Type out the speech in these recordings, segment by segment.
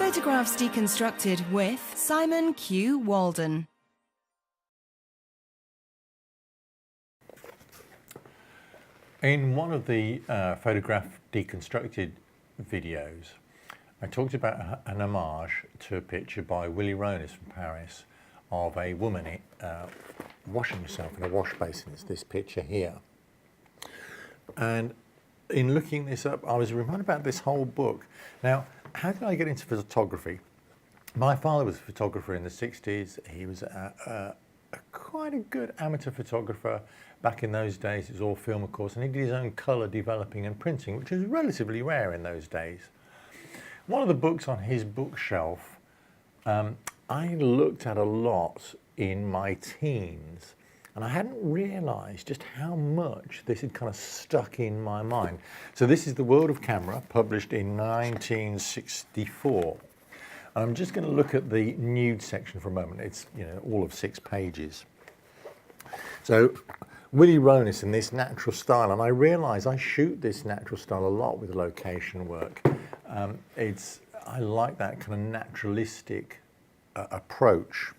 Photographs Deconstructed with Simon Q. Walden. In one of the Photograph Deconstructed videos, I talked about an homage to a picture by Willie Ronis from Paris of a woman washing herself in a wash basin. It's this picture here. And in looking this up, I was reminded about this whole book. Now, how did I get into photography? My father was a photographer in the 60s. He was quite a good amateur photographer. Back in those days, it was all film, of course, and he did his own colour developing and printing, which was relatively rare in those days. One of the books on his bookshelf I looked at a lot in my teens, and I hadn't realised just how much this had kind of stuck in my mind. So this is The World of Camera, published in 1964. I'm just going to look at the nude section for a moment. It's, you know, all of 6 pages. So Willie Ronis in this natural style, and I realise I shoot this natural style a lot with location work. I like that kind of naturalistic approach.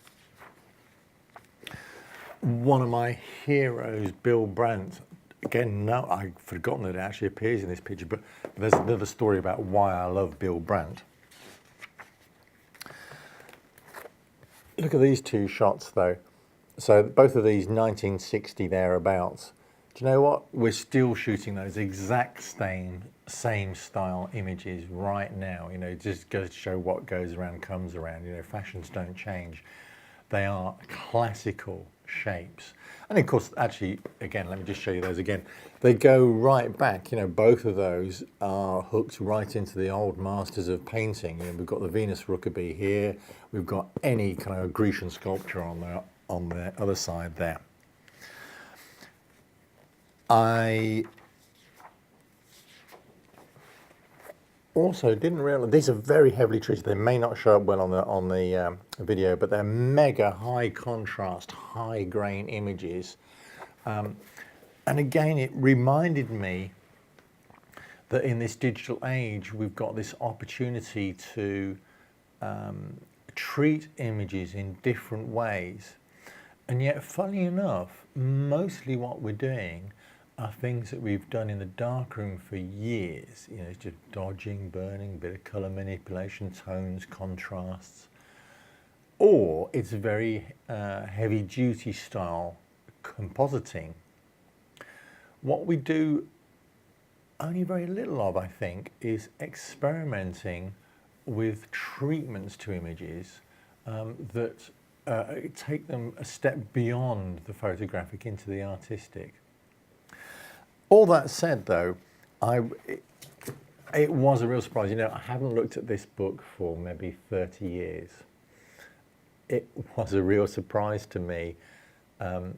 One of my heroes, Bill Brandt, again, no, I've forgotten that it actually appears in this picture, but there's another story about why I love Bill Brandt. Look at these 2 shots though. So both of these 1960 thereabouts. Do you know what? We're still shooting those exact same style images right now. You know, it just goes to show what goes around comes around. You know, fashions don't change. They are classical shapes. And of course, actually, again, let me just show you those again. They go right back. You know, both of those are hooked right into the old masters of painting. You know, we've got the Venus Rokeby here. We've got any kind of Grecian sculpture on the other side there. I also didn't realize these are very heavily treated. They may not show up well on the video, but they're mega high contrast, high grain images. And again, it reminded me that in this digital age, we've got this opportunity to treat images in different ways. And yet, funnily enough, mostly what we're doing are things that we've done in the darkroom for years. You know, it's just dodging, burning, bit of colour manipulation, tones, contrasts. Or it's very heavy duty style compositing. What we do only very little of, I think, is experimenting with treatments to images that take them a step beyond the photographic into the artistic. All that said, though, it was a real surprise. You know, I haven't looked at this book for maybe 30 years. It was a real surprise to me how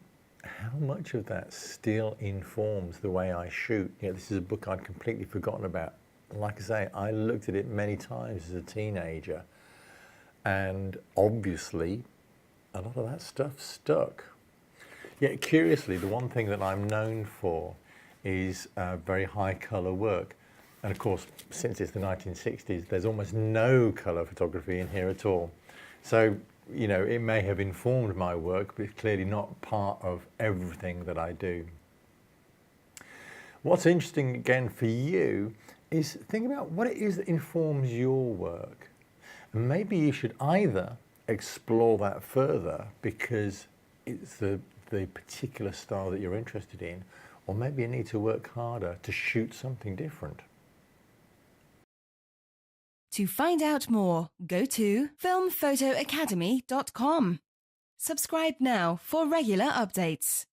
much of that still informs the way I shoot. You know, this is a book I'd completely forgotten about. Like I say, I looked at it many times as a teenager, and obviously a lot of that stuff stuck. Yet curiously, the one thing that I'm known for is very high colour work. And of course, since it's the 1960s, there's almost no colour photography in here at all. So, you know, it may have informed my work, but it's clearly not part of everything that I do. What's interesting again for you is think about what it is that informs your work. And maybe you should either explore that further because it's the particular style that you're interested in, or maybe you need to work harder to shoot something different. To find out more, go to FilmPhotoAcademy.com. Subscribe now for regular updates.